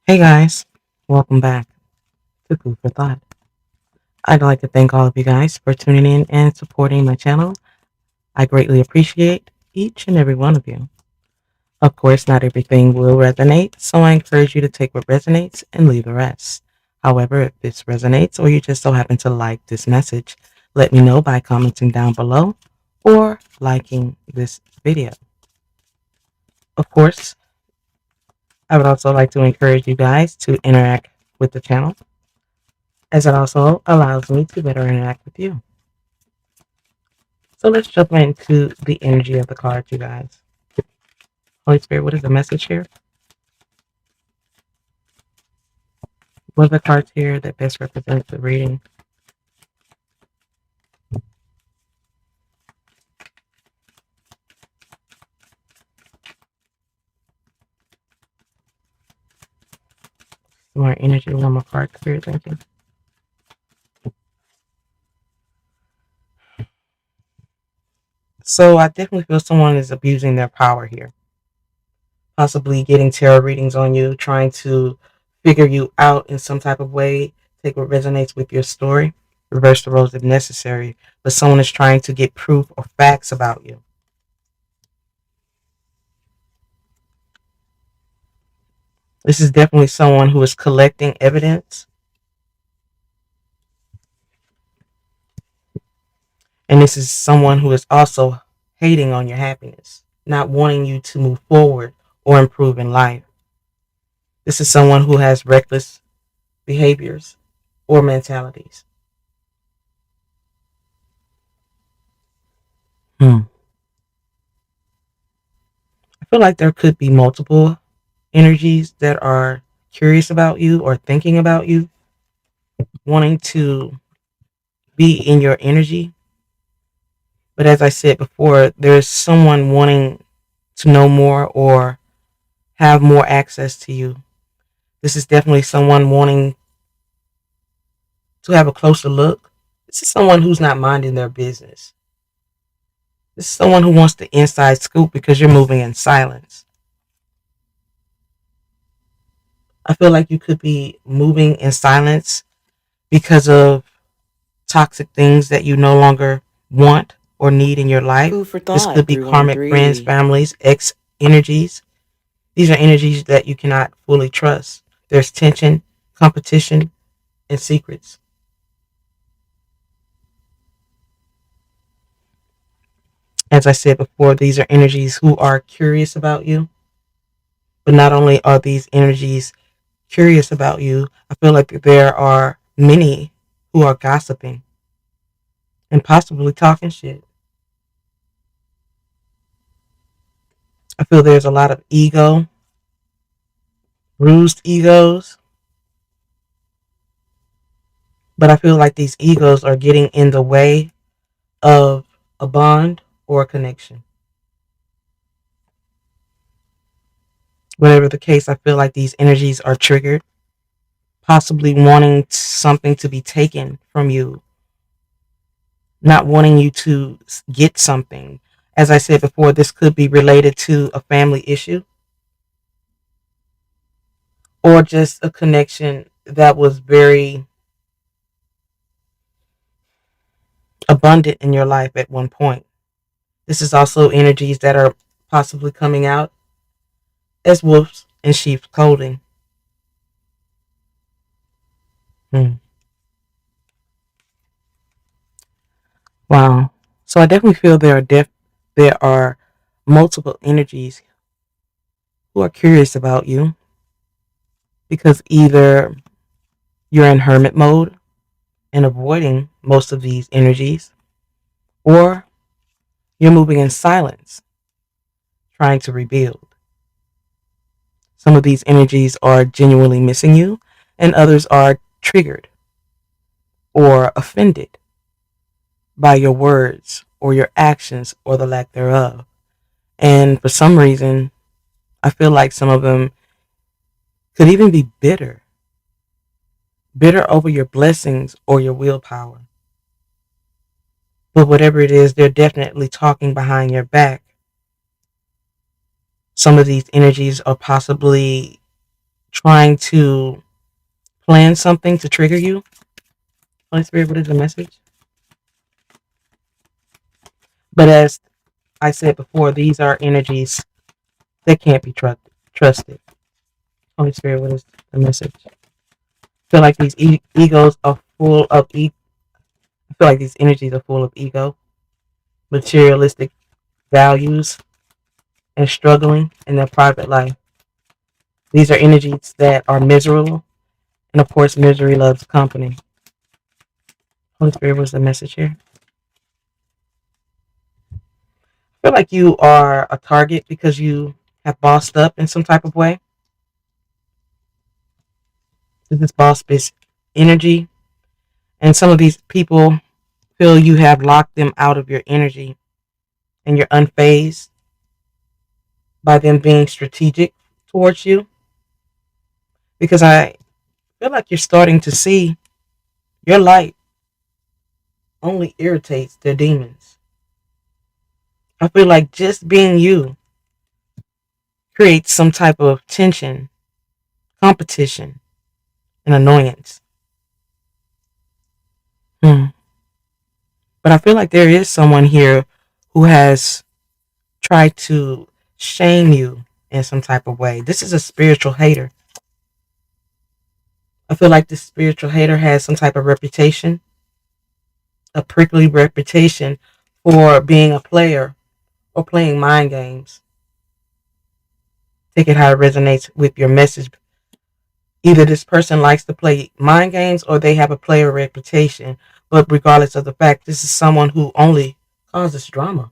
Hey guys, welcome back to Food for Thought. I'd like to thank all of you guys for tuning in and supporting my channel. I greatly appreciate each and every one of you. Of course, not everything will resonate, so I encourage you to take what resonates and leave the rest. However, if this resonates or you just so happen to like this message, let me know by commenting down below or liking this video. Of course, I would also like to encourage you guys to interact with the channel, as it also allows me to better interact with you. So let's jump into the energy of the cards, you guys. Holy Spirit, what is the message here? What are the cards here that best represents the reading? More energy, one more card, Spirit, thank you. So I definitely feel someone is abusing their power here. Possibly getting tarot readings on you, trying to figure you out in some type of way, take what resonates with your story, reverse the roles if necessary, but someone is trying to get proof or facts about you. This is definitely someone who is collecting evidence. And this is someone who is also hating on your happiness, not wanting you to move forward or improve in life. This is someone who has reckless behaviors or mentalities. I feel like there could be multiple energies that are curious about you or thinking about you, wanting to be in your energy. But as I said before, there's someone wanting to know more or have more access to you. This is definitely someone wanting to have a closer look. This is someone who's not minding their business. This is someone who wants the inside scoop because you're moving in silence. I feel like you could be moving in silence because of toxic things that you no longer want or need in your life. Food for This thought, could be karmic friends, 313. families, ex energies. These are energies that you cannot fully trust. There's tension, competition, and secrets. As I said before, these are energies who are curious about you. But not only are these energies curious about you, I feel like there are many who are gossiping and possibly talking shit. I feel there's a lot of ego, bruised egos, but I feel like these egos are getting in the way of a bond or a connection. Whatever the case, I feel like these energies are triggered, possibly wanting something to be taken from you, not wanting you to get something. As I said before, this could be related to a family issue or just a connection that was very abundant in your life at one point. This is also energies that are possibly coming out as wolves in sheep's clothing. Hmm. Wow. So I definitely feel there are multiple energies who are curious about you because either you're in hermit mode and avoiding most of these energies, or you're moving in silence, trying to rebuild. Some of these energies are genuinely missing you, and others are triggered or offended by your words or your actions or the lack thereof. And for some reason, I feel like some of them could even be bitter over your blessings or your willpower. But whatever it is, they're definitely talking behind your back. Some of these energies are possibly trying to plan something to trigger you. Holy Spirit, what is the message? But as I said before, these are energies that can't be trusted. Holy Spirit, what is the message? I feel like these egos are full of I feel like these energies are full of ego, materialistic values, and struggling in their private life. These are energies that are miserable, and of course, misery loves company. Holy Spirit, what's the message here? I feel like you are a target because you have bossed up in some type of way. This is boss based energy, and some of these people feel you have locked them out of your energy and you're unfazed by them being strategic towards you because I feel like you're starting to see your light only irritates their demons. I feel like just being you creates some type of tension, competition, and annoyance. Hmm. But I feel like there is someone here who has tried to shame you in some type of way. This is a spiritual hater. I feel like this spiritual hater has some type of reputation, a prickly reputation for being a player or playing mind games. Take it how it resonates with your message. Either this person likes to play mind games or they have a player reputation. But regardless of the fact, this is someone who only causes drama.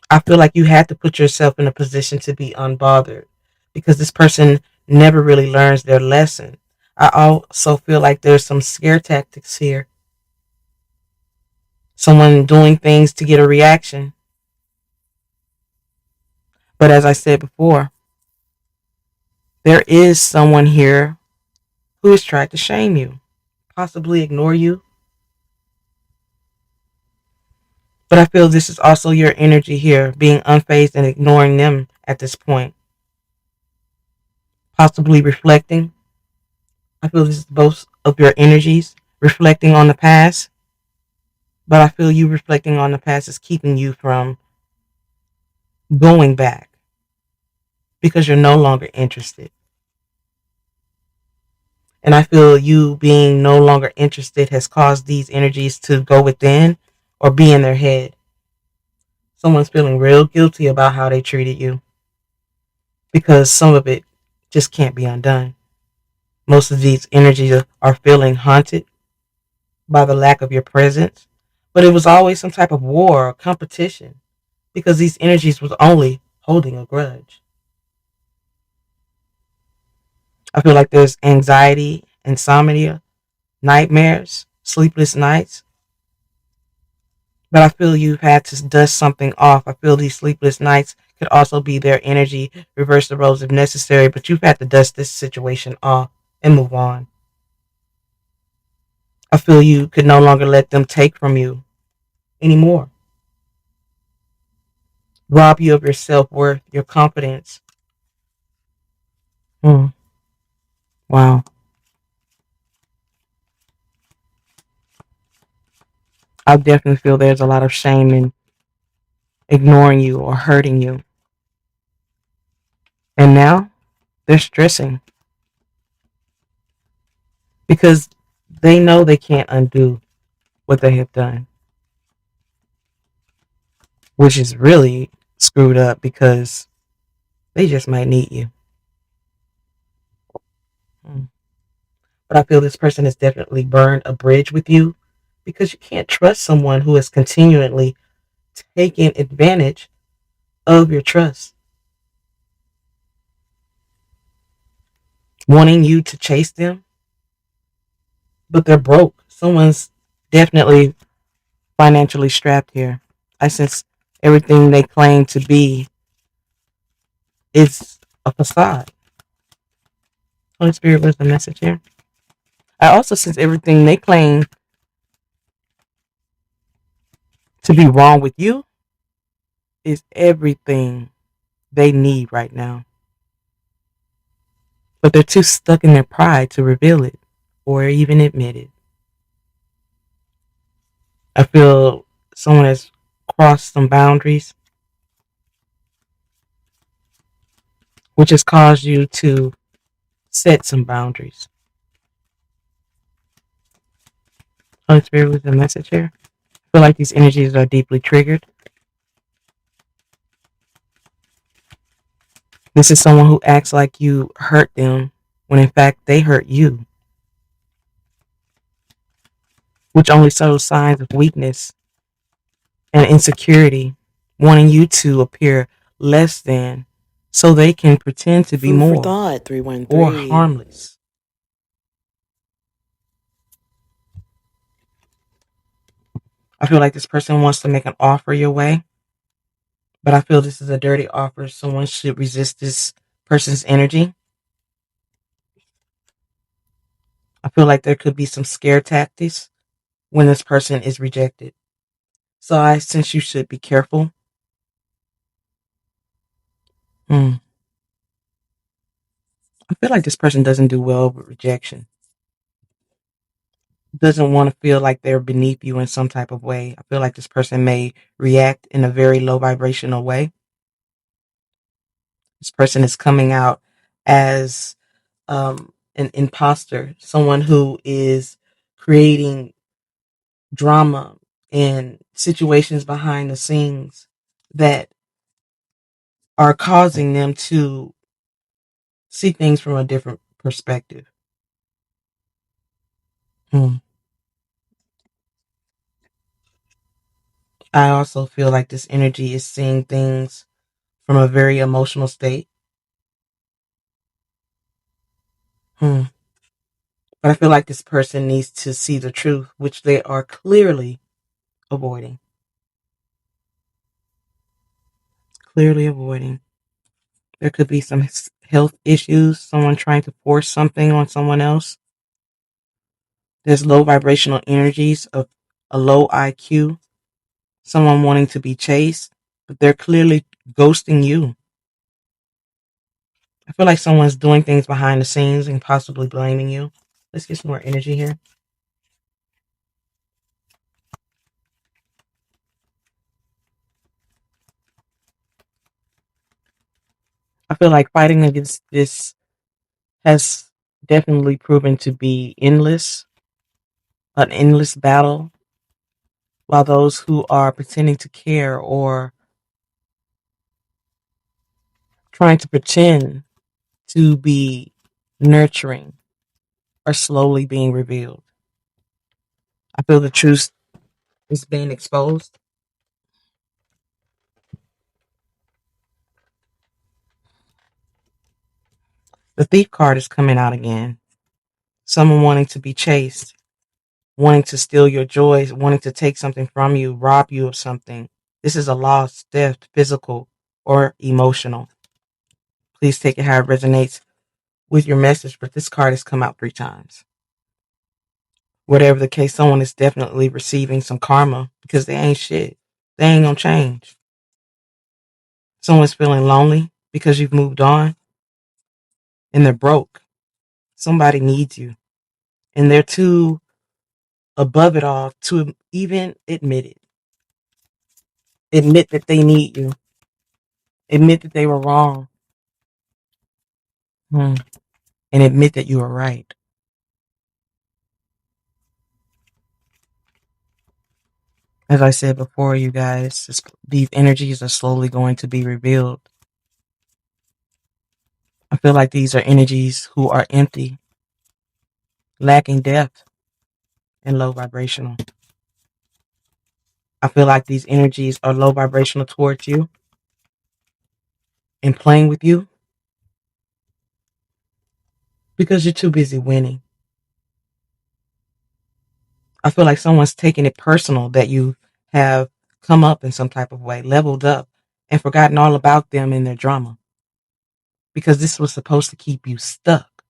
I feel like you had to put yourself in a position to be unbothered because this person never really learns their lesson. I also feel like there's some scare tactics here. Someone doing things to get a reaction. But as I said before, there is someone here who has tried to shame you, possibly ignore you. But I feel this is also your energy here, being unfazed and ignoring them at this point, possibly reflecting. I feel this is both of your energies reflecting on the past, but I feel you reflecting on the past is keeping you from going back because you're no longer interested. And I feel you being no longer interested has caused these energies to go within or be in their head. Someone's feeling real guilty about how they treated you because some of it just can't be undone. Most of these energies are feeling haunted by the lack of your presence, but it was always some type of war or competition because these energies was only holding a grudge. I feel like there's anxiety, insomnia, nightmares, sleepless nights, but I feel you've had to dust something off. I feel these sleepless nights could also be their energy, reverse the roles if necessary, but you've had to dust this situation off and move on. I feel you could no longer let them take from you anymore, rob you of your self worth, your confidence. Hmm. Wow. I definitely feel there's a lot of shame in ignoring you or hurting you. And now they're stressing because they know they can't undo what they have done, which is really screwed up because they just might need you. Hmm. But I feel this person has definitely burned a bridge with you because you can't trust someone who is continually taking advantage of your trust, wanting you to chase them, but they're broke. Someone's definitely financially strapped here. I sense everything they claim to be is a facade. Holy Spirit, what's the message here? I also sense everything they claim to be wrong with you is everything they need right now. But they're too stuck in their pride to reveal it or even admit it. I feel someone has crossed some boundaries, which has caused you to set some boundaries. Holy Spirit with the message here. I feel like these energies are deeply triggered. This is someone who acts like you hurt them when in fact they hurt you, which only shows signs of weakness and insecurity, wanting you to appear less than so they can pretend to be Food for more thought, or 313. harmless. I feel like this person wants to make an offer your way, but I feel this is a dirty offer. Someone should resist this person's energy. I feel like there could be some scare tactics when this person is rejected. So I sense you should be careful. Hmm. I feel like this person doesn't do well with rejection. Doesn't want to feel like they're beneath you in some type of way. I feel like this person may react in a very low vibrational way. This person is coming out as an imposter, someone who is creating drama and situations behind the scenes that are causing them to see things from a different perspective. Hmm. I also feel like this energy is seeing things from a very emotional state. Hmm. But I feel like this person needs to see the truth, which they are clearly avoiding. Clearly avoiding. There could be some health issues, someone trying to force something on someone else. There's low vibrational energies of a low IQ, someone wanting to be chased, but they're clearly ghosting you. I feel like someone's doing things behind the scenes and possibly blaming you. Let's get some more energy here. I feel like fighting against this has definitely proven to be an endless battle, while those who are pretending to care or trying to pretend to be nurturing are slowly being revealed. I feel the truth is being exposed. The thief card is coming out again. Someone wanting to be chased, wanting to steal your joys, wanting to take something from you, rob you of something. This is a loss, theft, physical, or emotional. Please take it how it resonates with your message, but this card has come out 3 times. Whatever the case, someone is definitely receiving some karma because they ain't shit. They ain't gonna change. Someone's feeling lonely because you've moved on and they're broke. Somebody needs you and they're too above it all to even admit it. Admit that they need you. Admit that they were wrong. Hmm. And admit that you were right. As I said before, you guys, these energies are slowly going to be revealed. I feel like these are energies who are empty, lacking depth, and low vibrational. I feel like these energies are low vibrational towards you and playing with you because you're too busy winning. I feel like someone's taking it personal that you have come up in some type of way, leveled up, and forgotten all about them and their drama because this was supposed to keep you stuck.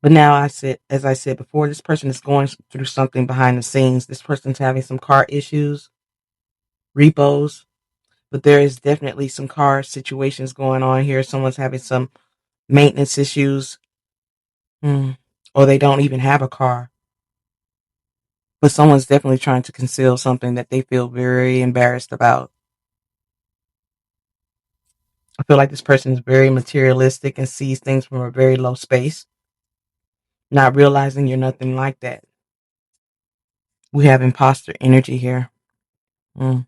But now as I said before, this person is going through something behind the scenes. This person's having some car issues, repos, but there is definitely some car situations going on here. Someone's having some maintenance issues, mm, or they don't even have a car. But someone's definitely trying to conceal something that they feel very embarrassed about. I feel like this person is very materialistic and sees things from a very low space, not realizing you're nothing like that. We have imposter energy here. Mm.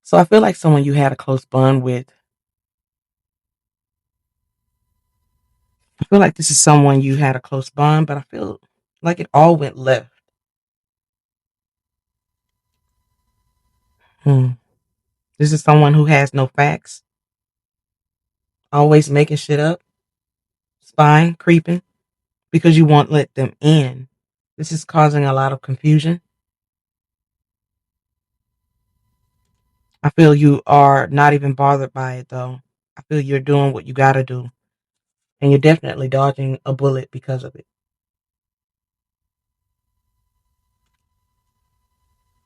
So I feel like someone you had a close bond with. I feel like this is someone you had a close bond, but I feel like it all went left. Hmm. This is someone who has no facts, always making shit up, spying, creeping, because you won't let them in. This is causing a lot of confusion. I feel you are not even bothered by it though. I feel you're doing what you gotta do, and you're definitely dodging a bullet because of it.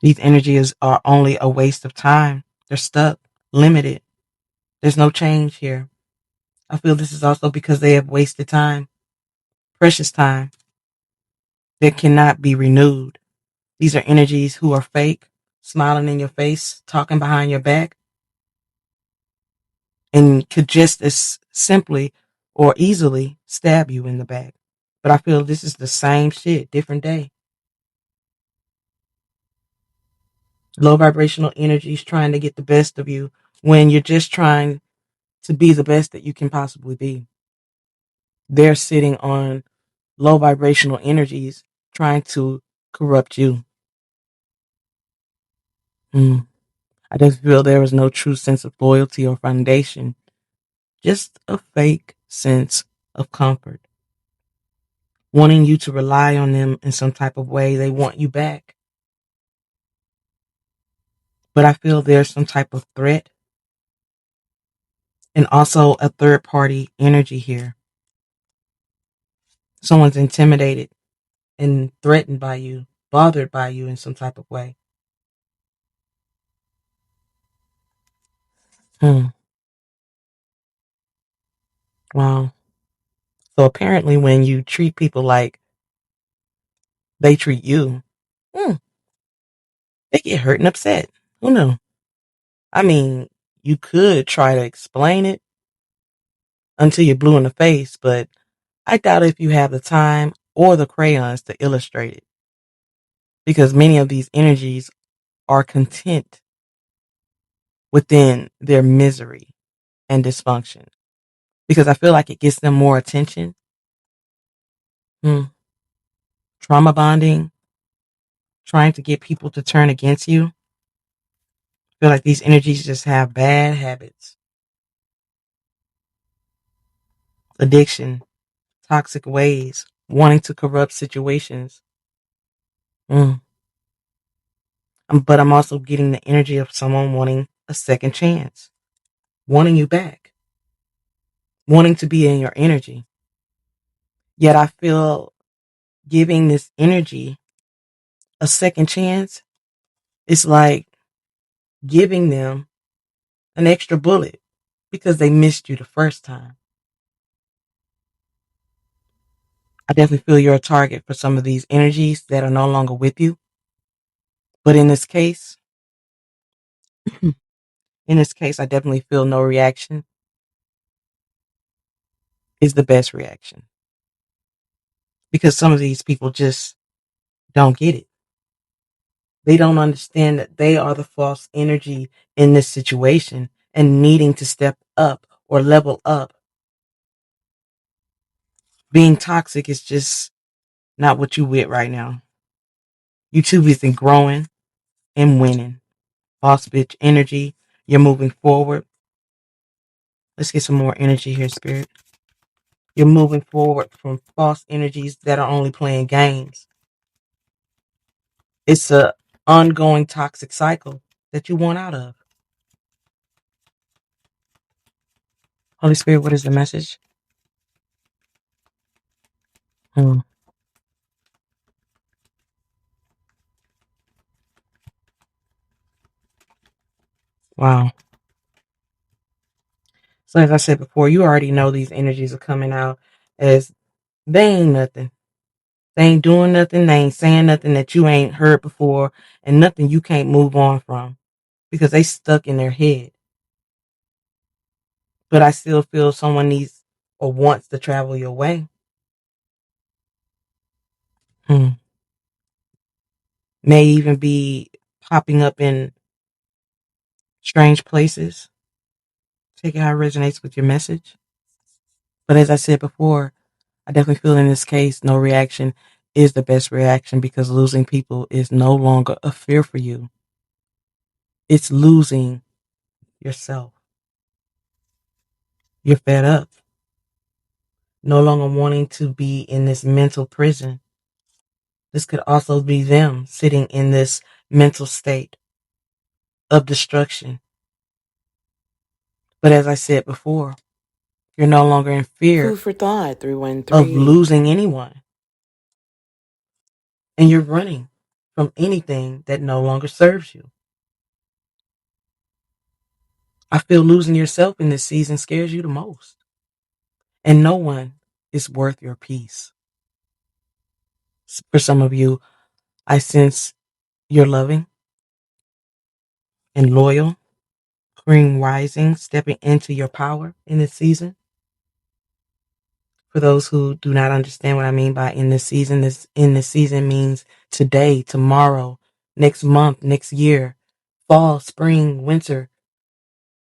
These energies are only a waste of time. They're stuck, limited. There's no change here. I feel this is also because they have wasted time, precious time that cannot be renewed. These are energies who are fake, smiling in your face, talking behind your back, and could just as simply or easily stab you in the back. But I feel this is the same shit, different day. Low vibrational energies trying to get the best of you when you're just trying to be the best that you can possibly be. They're sitting on low vibrational energies trying to corrupt you. Mm. I just feel there is no true sense of loyalty or foundation, just a fake sense of comfort. Wanting you to rely on them in some type of way. They want you back. But I feel there's some type of threat and also a third party energy here. Someone's intimidated and threatened by you, bothered by you in some type of way. Hmm. Wow. So apparently, when you treat people like they treat you, hmm, they get hurt and upset. Who knew? I mean, you could try to explain it until you're blue in the face, but I doubt if you have the time or the crayons to illustrate it because many of these energies are content within their misery and dysfunction because I feel like it gets them more attention. Hmm. Trauma bonding, trying to get people to turn against you. I feel like these energies just have bad habits, addiction, toxic ways, wanting to corrupt situations. Mm. But I'm also getting the energy of someone wanting a second chance, wanting you back, wanting to be in your energy. Yet I feel giving this energy a second chance is like giving them an extra bullet because they missed you the first time. I definitely feel you're a target for some of these energies that are no longer with you. But in this case, I definitely feel no reaction is the best reaction because some of these people just don't get it. They don't understand that they are the false energy in this situation and needing to step up or level up. Being toxic is just not what you with right now. You too busy growing and winning. Boss bitch energy. You're moving forward. Let's get some more energy here, Spirit. You're moving forward from false energies that are only playing games. It's a ongoing toxic cycle that you want out of. Holy Spirit, what is the message? Hmm. Wow. So as I said before, you already know these energies are coming out as they ain't nothing. They ain't doing nothing. They ain't saying nothing that you ain't heard before, and nothing you can't move on from because they stuck in their head. But I still feel someone needs or wants to travel your way. Hmm. May even be popping up in strange places. Take it how it resonates with your message. But as I said before, I definitely feel in this case, no reaction is the best reaction because losing people is no longer a fear for you. It's losing yourself. You're fed up, no longer wanting to be in this mental prison. This could also be them sitting in this mental state of destruction. But as I said before, you're no longer in fear Food for thought, of 313. losing anyone. And you're running from anything that no longer serves you. I feel losing yourself in this season scares you the most. And no one is worth your peace. For some of you, I sense you're loving and loyal, green rising, stepping into your power in this season. For those who do not understand what I mean by in this in this season means today, tomorrow, next month, next year, fall, spring, winter,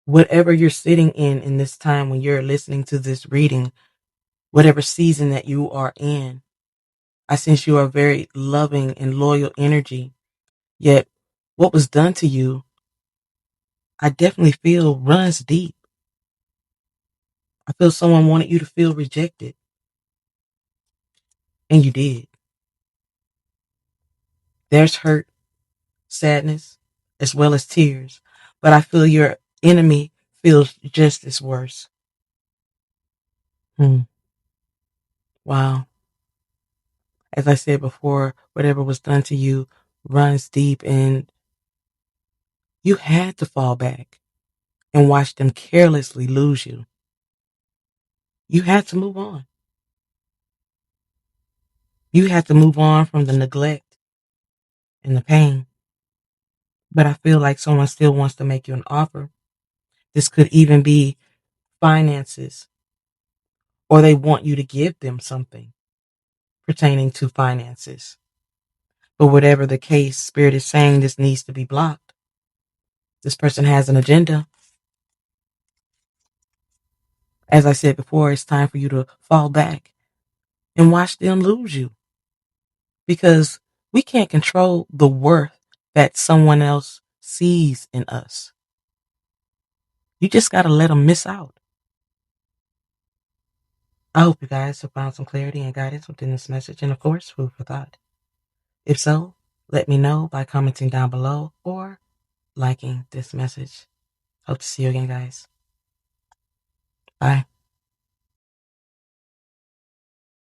whatever you're sitting in this time when you're listening to this reading, whatever season that you are in. I sense you are very loving and loyal energy. Yet what was done to you, I definitely feel runs deep. I feel someone wanted you to feel rejected, and you did. There's hurt, sadness, as well as tears, but I feel your enemy feels just as worse. Hmm. Wow. As I said before, whatever was done to you runs deep, and you had to fall back and watch them carelessly lose you. You had to move on. You had to move on from the neglect and the pain. But I feel like someone still wants to make you an offer. This could even be finances, or they want you to give them something pertaining to finances. But whatever the case, Spirit is saying this needs to be blocked. This person has an agenda. As I said before, it's time for you to fall back and watch them lose you because we can't control the worth that someone else sees in us. You just got to let them miss out. I hope you guys have found some clarity and guidance within this message and, of course, food for thought. If so, let me know by commenting down below or liking this message. Hope to see you again, guys. Bye.